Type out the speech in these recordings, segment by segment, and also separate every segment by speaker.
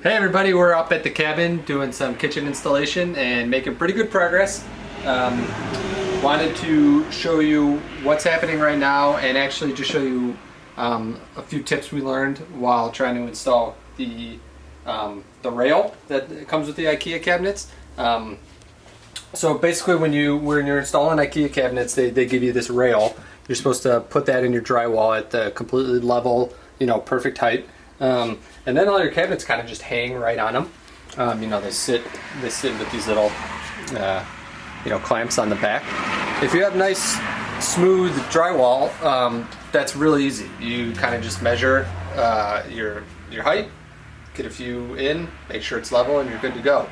Speaker 1: Hey everybody, we're up at the cabin doing some kitchen installation and making pretty good progress. Wanted to show you what's happening right now and actually just show you a few tips we learned while trying to install the rail that comes with the IKEA cabinets. So basically when you're installing IKEA cabinets, they give you this rail. You're supposed to put that in your drywall at the completely level, perfect height. And then all your cabinets kind of just hang right on them. They sit with these little, clamps on the back. If you have nice, smooth drywall, that's really easy. You kind of just measure your height, get a few in, make sure it's level, and you're good to go.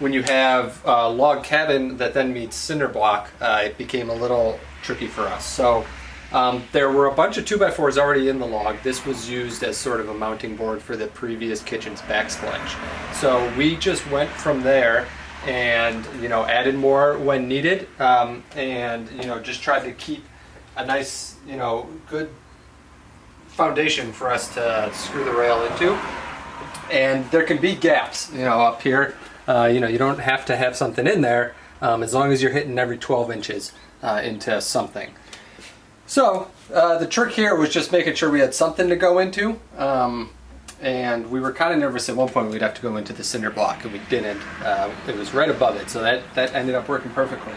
Speaker 1: When you have a log cabin that then meets cinder block, it became a little tricky for us. So there were a bunch of 2x4s already in the log. This was used as sort of a mounting board for the previous kitchen's backsplash. So we just went from there and added more when needed, and just tried to keep a nice good foundation for us to screw the rail into. And there can be gaps up here. You don't have to have something in there as long as you're hitting every 12 inches into something. So the trick here was just making sure we had something to go into, and we were kind of nervous at one point we'd have to go into the cinder block, and we didn't. It was right above it, so that ended up working perfectly.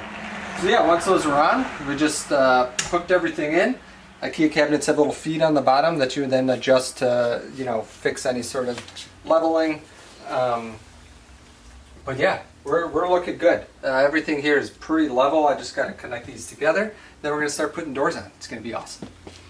Speaker 1: So yeah, once those were on, we just hooked everything in. IKEA cabinets have little feet on the bottom that you would then adjust to fix any sort of leveling. But yeah, we're looking good. Everything here is pretty level. I just got to connect these together. Then we're going to start putting doors on. It's going to be awesome.